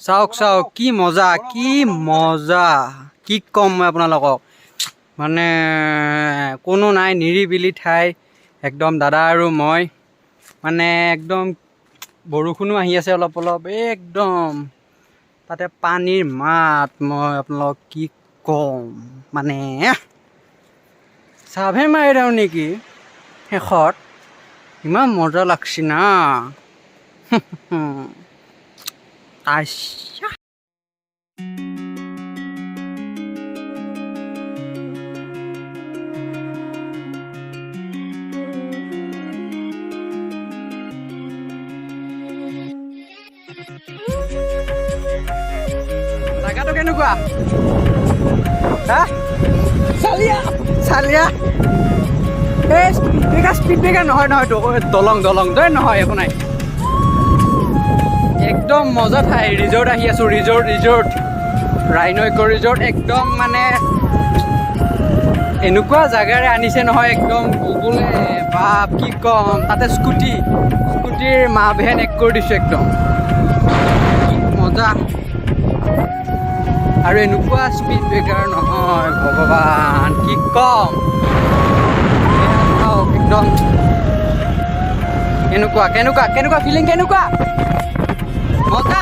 চাওক চাওক কি মজা কি ক'ম মই আপোনালোকক মানে কোনো নাই নিৰিবিলি ঠাই একদম দাদা আৰু মই মানে একদম বৰষুণো আহি আছে অলপ অলপ একদম তাতে পানীৰ মাত মই আপোনালোকক কি ক'ম মানে চাভে মাৰি দিওঁ নেকি শেষত ইমান মজা লাগছি না আচ্ছা জাগাটো কেনেকুৱা হা চালিয়া এই স্পীড ব্ৰেকাৰ নহয় দলং দই নহয় একো নাই একদম মজা ঠাই ৰিজৰ্ট আহি আছোঁ ৰিজৰ্ট ৰাইন' ইক' ৰিজৰ্ট একদম মানে এনেকুৱা জাগাৰে আনিছে নহয় একদম গুগলে বাপ কি ক'ম তাতে স্কুটিৰ মা ভেন এক কৰি দিছোঁ একদম কি মজা আৰু এনেকুৱা স্পীড ব্ৰেকাৰ নহয় ভগৱান কি ক'ম একদম কেনেকুৱা ফিলিং কেনেকুৱা মজা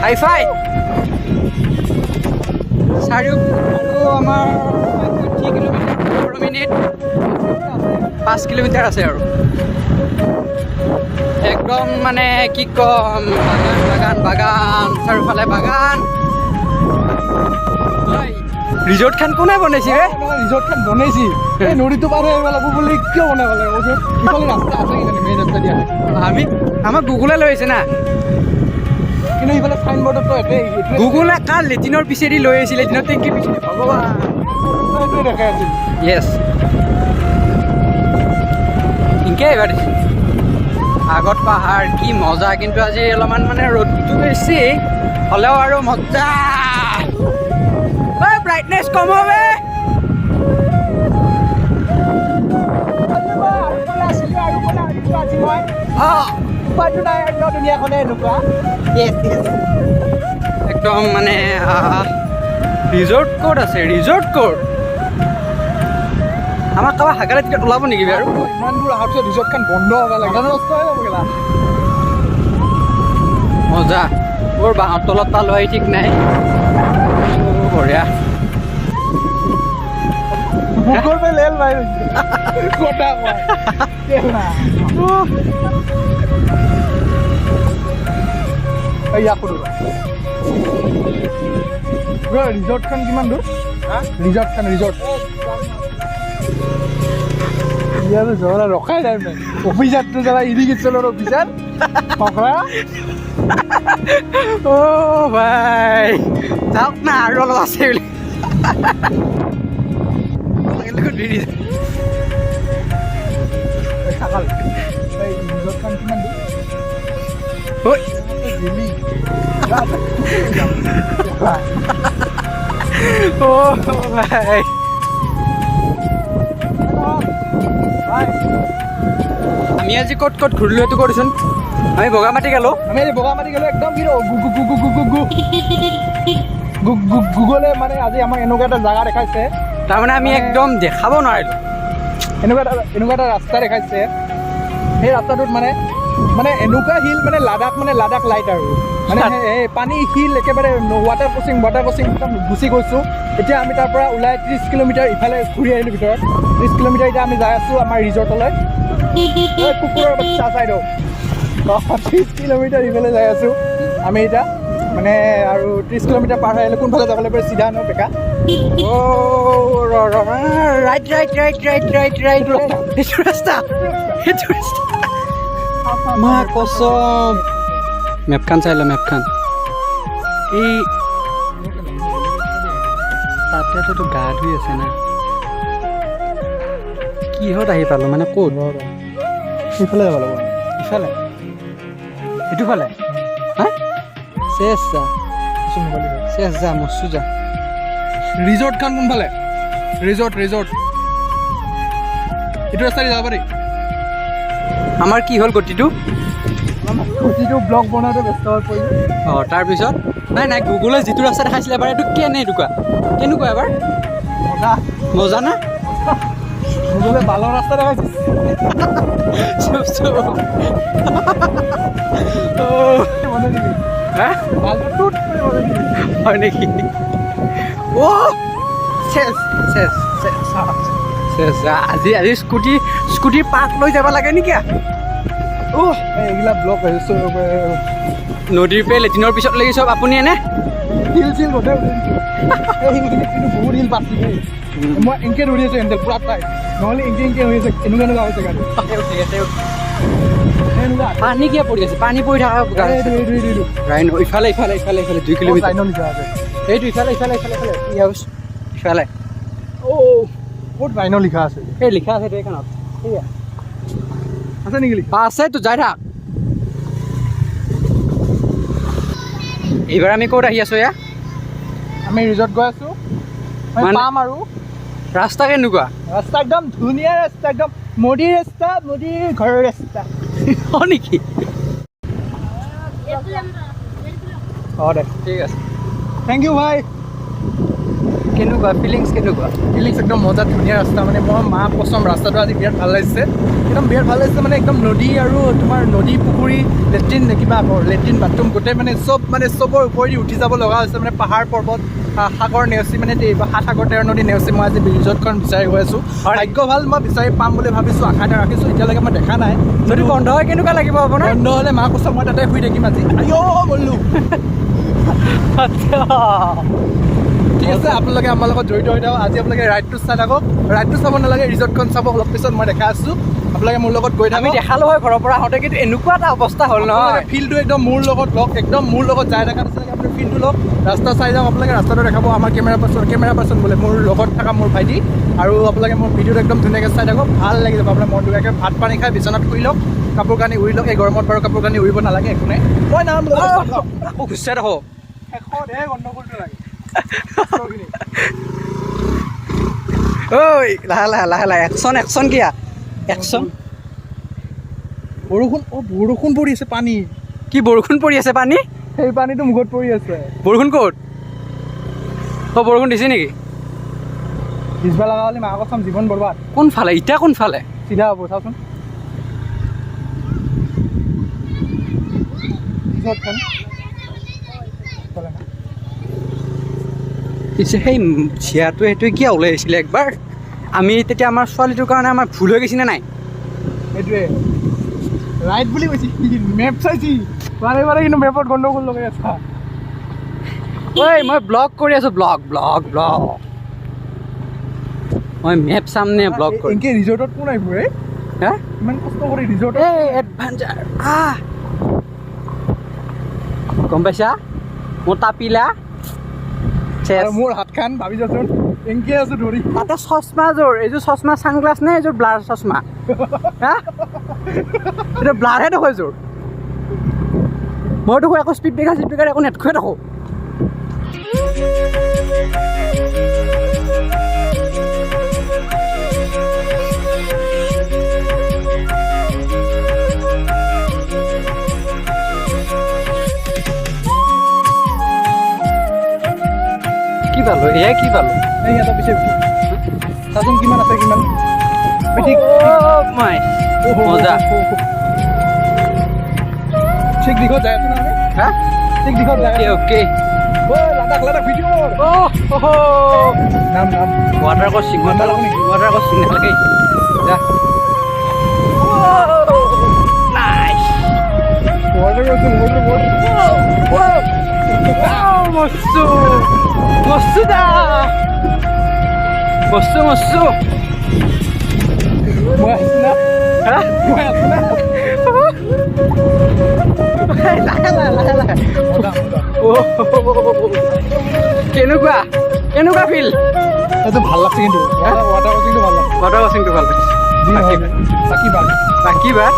হাই-ফাই আৰু আমাৰ 3 কিলোমিটাৰ 15 মিনিট 5 কিলোমিটাৰ আছে আৰু একদম মানে কি ক'ম বাগান চাৰিওফালে বাগান ৰিজৰ্টখন কোনে বনাইছে ৰিজৰ্টখন বনাইছি এই নদীটো পাৰ হৈ লাগিব বুলি কিয় বনাব লাগে ইফালে ৰাস্তা আছে কিজানি মেইন ৰাস্তা দিয়া আমাক গুগলে লৈ আহিছে না কিন্তু ইফালে চাইনবোৰ্ডতো একেই গুগলে কাৰ লেটিনৰ পিছেদি লৈ আহিছে লেটিনৰ টেংকিৰ পিছেদি ভগৱান এইটোৱে দেখাই আছিল য়েছ ইনকে এবাৰ আগত পাহাৰ কি মজা কিন্তু আজি অলপমান মানে ৰ'দটো বেছি হ'লেও আৰু মজা ব্ৰাইটনেছ কম হবে একদম মানে ৰিজৰ্ট ক'ত আছে আমাক কাৰোবাৰ হাগাৰে টিকেট ওলাব নেকি বাৰু ইমান দূৰ অহাৰ পিছত ৰিজৰ্টখন বন্ধ হ'ব লাগে মজা মোৰ বাঁহৰ তলত পাল হয় ঠিক নাই বঢ়িয়া বুকৰ পে লেল ভাই কোটা কয় ইয়াকো দূৰ ৰিজৰ্টখন কিমান দূৰ ৰিজৰ্ট ইয়াতে জৰা ৰখাই নাই মানে অফিচাৰটো যাৰা ইৰিগেশ্যনৰ অফিচাৰ পকৰা ভাই যাওক না আৰু অলপ আছে বুলি ৰিজৰ্টখন কিমান দূৰ ভাই আমি আজি ক'ত ঘূৰিলোঁ এইটো কৰিছোন আমি বগামাটি গ'লোঁ একদম গুগলে মানে আজি আমাক এনেকুৱা এটা জাগা দেখাইছে তাৰমানে আমি একদম দেখাব নোৱাৰিলোঁ এনেকুৱা এটা ৰাস্তা দেখাইছে সেই ৰাস্তাটোত মানে এনেকুৱা হিল মানে লাডাখ লাইট আৰু মানে এই পানী হিল একেবাৰে ৱাটাৰ ক্ৰচিং একদম গুচি গৈছোঁ এতিয়া আমি তাৰ পৰা ওলাই 30 কিলোমিটাৰ ইফালে ঘূৰি আহিলোঁ ভিতৰত 30 কিলোমিটাৰ এতিয়া আমি যাই আছোঁ আমাৰ ৰিজৰ্টলৈ কুকুৰৰ বাচ্চা চাইডত 30 কিলোমিটাৰ ইফালে যাই আছোঁ আমি এতিয়া মানে আৰু 30 কিলোমিটাৰ পাৰ হৈ আহিলে কোনফালে যাব লাগিব চিধা ন বেকা ৰাইট সেইটো ৰাস্তা মা কসম মেপখান চাই ল মেপখান এই তাতেতো গা ধুই আছে না কিহত আহি পালোঁ মানে ক'ত সিফালে যাব লাগিব ইফালে এইটো ফালে হা চেছ যা মচু যা ৰিজৰ্টখন কোনফালে ৰিজৰ্ট এইটো ৰাস্তাৰে যাব পাৰি আমাৰ কি হ'ল গতিটো স্কুটিটো ব্লগ বনাওঁতে ব্যস্ত হৈ পৰিলোঁ অঁ তাৰপিছত নাই গুগলে যিটো ৰাস্তা দেখাইছিলে এবাৰ এইটো কেনেকুৱা এবাৰ মজা মজা না গুগলে বালৰ ৰাস্তা দেখাইছে মনে দিবি হা বালটোত মনে দিবি হয় নেকি অ' চেছ আজি স্কুটি পাৰ্ক লৈ যাব লাগে নেকি এইগিলা ব্লগ নদীৰ পৰা লেট্ৰিনৰ পিছত লাগি চব আপুনি এনে হিল চিল গোটেই কিন্তু বহুত হিল পাইছোঁ দেই মই এনেকৈ দৌৰি আছোঁ হেণ্ডেল পুৰা টাইট নহ'লে এনেকৈ হৈ আছে এনেকুৱা হৈছে গাড়ী এনেকুৱা পানী কিয় পৰি আছে পানী পৰি থকা ৰাইনো ইফালে 2 কিলোমিটাৰ ৰাইনো লিখা আছে সেইটো ইফালে ইফালে ক'ত ৰাইনো লিখা আছে এই লিখা আছে এইখনত সেয়া আছে নেকি লিখা আছে তো যাই থাক এইবাৰ আমি ক'ত আহি আছোঁ এয়া আমি ৰিজৰ্ট গৈ আছোঁ পাম আৰু ৰাস্তা কেনেকুৱা ৰাস্তা একদম ধুনীয়া ৰাস্তা একদম মোদীৰ ৰাস্তা মোদীৰ ঘৰৰ ৰাস্তা হয় নেকি অঁ দে ঠিক আছে থেংক ইউ ভাই কেনেকুৱা ফিলিংছ একদম মজা ধুনীয়া ৰাস্তা মানে মই মা পচন্দ ৰাস্তাটো আজি বিৰাট ভাল লাগিছে মানে একদম নদী আৰু তোমাৰ নদী পুখুৰী লেট্ৰিন কিবা লেট্ৰিন বাথৰুম গোটেই মানে চবৰ ওপৰেদি উঠি যাব লগা হৈছে মানে পাহাৰ পৰ্বত সাগৰ নেওচি মানে 7 নদী নেওচি মই আজি ৰিজৰ্টখন বিচাৰি গৈ আছোঁ ভাগ্য ভাল মই বিচাৰি পাম বুলি ভাবিছোঁ আশাতে ৰাখিছোঁ এতিয়ালৈকে মই দেখা নাই যদি বন্ধ হয় কেনেকুৱা লাগিব আপোনাৰ বন্ধ হ'লে মা কৈছে মই তাতে শুই থাকিম আজি ব'লো ঠিক আছে আপোনালোকে আমাৰ লগত জড়িত হৈ থাকক আজি আপোনালোকে ৰাইডটো চাই থাকক ৰাইডটো চাব নালাগে ৰিজৰ্টখন চাব অলপ পিছত মই দেখাই আছোঁ আপোনালোকে মোৰ লগত গৈ আমি থাকক দেখালোঁ হয় ঘৰৰ পৰা আহোঁতে কিন্তু এনেকুৱা এটা অৱস্থা হ'ল নহয় ফিল্ডটো একদম মোৰ লগত লওক একদম মোৰ লগত যাই থকা নিচিনাকৈ আপুনি ফিল্ডটো লওক ৰাস্তা চাই যাওক আপোনালোকে ৰাস্তাটো দেখাব আমাৰ কেমেৰা পাৰ্চন বোলে মোৰ লগত থকা মোৰ ভাইটি আৰু আপোনালোকে মোৰ ভিডিঅ'টো একদম ধুনীয়াকৈ চাই থাকক ভাল লাগি যাব আপোনাৰ মনটো একে ভাত পানী খাই বিচনাত শুই লওক কাপোৰ কানি উৰি লওক এই গৰমত বাৰু কাপোৰ কানি উৰিব নালাগে একো নাই মই নাম আকৌ গুচাই ৰাখো শেষত গণ্ডগোলটো লাগে ঐ লাহে একশ্যন কিয়া একশ্যন বৰষুণ পৰি আছে পানী কি বৰষুণ পৰি আছে পানী সেই পানীটো মুখত পৰি আছে বৰষুণ ক'ত বৰষুণ দিছে নেকি পিছবা লগা হ'লে মাকৰ চাম জীৱন বৰবাদ কোনফালে এতিয়া কোনফালে চিধা হ'ব চাওচোন পিছে সেই চিয়াটোৱে সেইটোৱে কিয় ওলাই আহিছিলে একবাৰ আমি তেতিয়া আমাৰ ছোৱালীটোৰ কাৰণে আমাৰ ভুল হৈ গৈছিলে নাই সেইটোৱে ৰাইট বুলি কৈছি মেপ চাইছি বাৰে কিন্তু মেপত গণ্ডগোল লগাই আছা ঐ মই ব্লগ কৰি আছোঁ ব্লগ মই মেপ চামনে ব্লগ কৰিম এনেকৈ ৰিজৰ্টত কোন আহিব হা ইমান কষ্ট কৰি ৰিজৰ্টত এই এডভেঞ্চাৰ গম পাইছা মোৰ তাপিলা মোৰ হাতখন ভাবি যাচোন এনেকৈ আছোঁ ধৰি তাতে চশমাযোৰ এইযোৰ চশমা ছানগ্লাছ নে এইযোৰ ব্লাৰ চশমা হা এইটো ব্লাৰহে দেখোঁ এইযোৰ মই দেখোঁ একো স্পীড ব্ৰেকাৰ একো নেটখোৱে দেখোঁ কি পালো এয়াই কি পালো এই এটা পিছে চাচোন কিমান আছে কিমান মজা ঠিক দিশত যাই আছোঁ নহয় হা ঠিক দিশত যাই অ'কে লাডাখ ভিডিঅ' নাম ৱাটাৰ ক্ৰছিং নালাগে যা মস্ত দা মস্ত মই আছোঁ না মই আছোঁ না কেনেকুৱা ফিল এইটো ভাল লাগছে কিন্তু ৱাটাৰ ক্ৰছিংটো ভাল লাগছে ৱাটাৰ ক্ৰছিংটো ভাল লাগছে বাকী বাৰ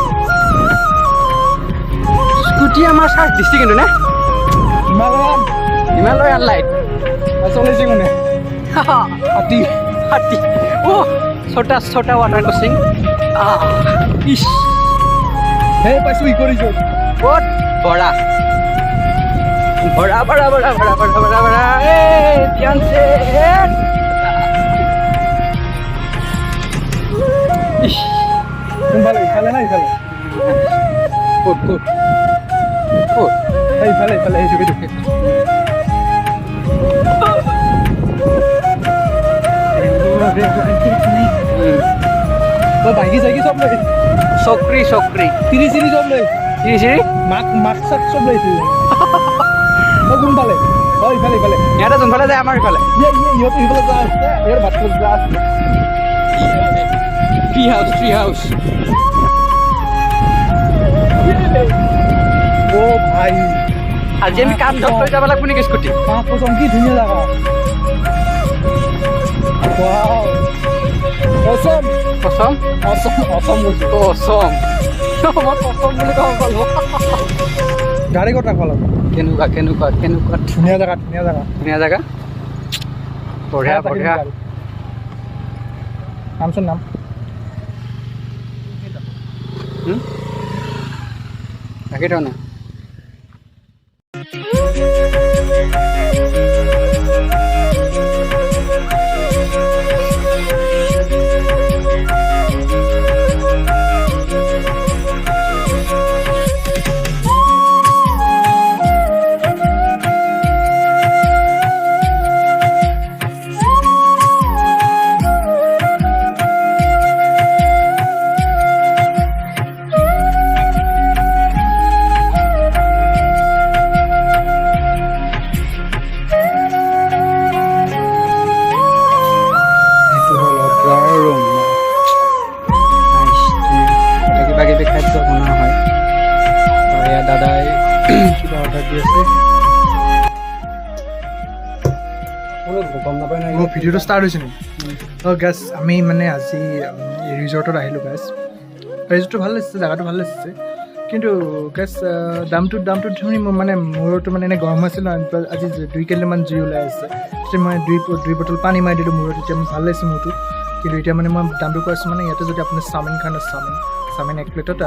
স্কুটি আমাৰ চাৰ্জ দিছে কিন্তু নে হিমালয়ান লাইট চলাইছে কোনে হাতী ছোটা ৱাটাৰ ক্ৰছিং সেই পাইছোঁ ই কৰিছোঁ ক'ত বৰা বৰা বৰা বৰা বৰা বৰা বৰা বৰা ধ্যানছে কোনফালে ইফালে না ইফালে ক'ত ক'ত ক'ত ইফালে ইফালে এইটো তই বাইকি চাইকি চব লৈ চকৰি চকৰি তিৰি চিৰি চব লৈ চিৰি চিৰি মাক চাক চব লৈছিল তই কোনফালে ইফালে ইফালে ইয়াতে যোনফালে যায় আমাৰ ইফালে ইহঁত ইফালে যা আছে ইয়াৰ ভাত খোজ যা আছে ট্ৰি হাউচ অ' ভাই আজি আমি কান্ধত লৈ যাব লাগিব নেকি স্কুটি পাঁচ পচন কি ধুনীয়া জাগা ৱাও অসম অসম অসম অসম গৈছোঁ অসম মই অসম বুলি ক'ব পালোঁ গাড়ী ক'ত ৰাখিব লাগিব কেনেকুৱা কেনেকুৱা কেনেকুৱা ধুনীয়া জাগা ধুনীয়া জাগা ধুনীয়া জেগা বঢ়িয়া বঢ়িয়া নামচোন নাম ৰাখি থওঁ না কিবা কিবি খাদ্য বনোৱা হয় এয়া দাদাই কিবা অৰ্ডাৰ দি আছে গম নাপায় নাই ভিডিঅ'টো ষ্টাৰ্ট হৈছে নেকি অঁ গেছ আমি মানে আজি ৰিজৰ্টত আহিলোঁ গেছ ৰিজৰ্টটো ভাল লাগিছে জেগাটো ভাল লাগিছে কিন্তু গেছ দামটো শুনি মানে মূৰটো মানে এনে গৰম হৈছিল আজি 2 কেজিমান জুই ওলাই আছে তেতিয়া মই দুই বটল পানী মাৰি দিলোঁ মূৰত এতিয়া ভাল লাগিছে মূৰটো কিন্তু এতিয়া মানে মই দামটো কৈ আছোঁ মানে ইয়াতে যদি আপুনি চাওমিন খান চাওমিন এক প্লেটত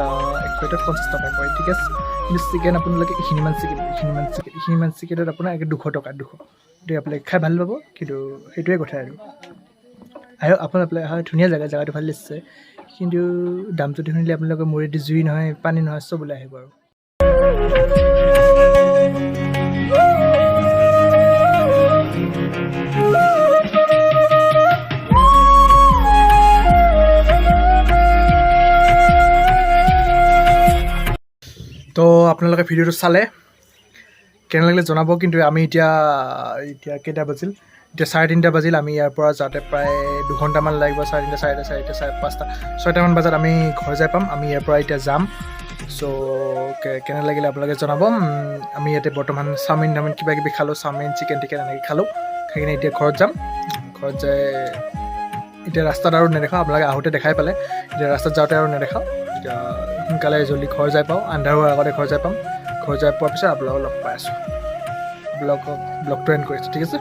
50 টকা পৰে ঠিক আছে কিন্তু চিকেন আপোনালোকে এইখিনিমান চিকেনত আপোনাৰ 200 টকা গতিকে আপোনালোকে খাই ভাল পাব কিন্তু সেইটোৱে কথা আৰু আপোনালোকে ধুনীয়া জেগাটো ভাল লাগিছে কিন্তু দামটো শুনিলে আপোনালোকে মূৰেদি জুই নহয় পানী নহয় চব ওলাই আহিব আৰু তো আপোনালোকে ভিডিঅ'টো চালে কেনে লাগিলে জনাব কিন্তু আমি এতিয়া কেইটা বাজিল এতিয়া 3:30 বাজিল আমি ইয়াৰ পৰা যাওঁতে প্ৰায় 2 ঘণ্টামান লাগিব 3:30 4:30 5:30 6টামান বজাত আমি ঘৰ যাই পাম আমি ইয়াৰ পৰা এতিয়া যাম চ' কেনে লাগিলে আপোনালোকে জনাব আমি ইয়াতে বৰ্তমান চাওমিন কিবা কিবি খালোঁ চাওমিন চিকেন টিকেন এনেকৈ খালোঁ খাই কিনে এতিয়া ঘৰত যাম ঘৰত যাই এতিয়া ৰাস্তাত আৰু নেদেখাওঁ আপোনালোকে আহোঁতে দেখাই পালে এতিয়া ৰাস্তাত যাওঁতে আৰু নেদেখাওঁ এতিয়া সোনকালে জল্দি ঘৰ যাই পাওঁ আন্ধাৰ হোৱাৰ আগতে ঘৰ যাই পাম ঘৰ যাই পোৱাৰ পিছত আপোনালোকক লগ পাই আছোঁ ব্লগটো এণ্ড কৰিছোঁ ঠিক আছে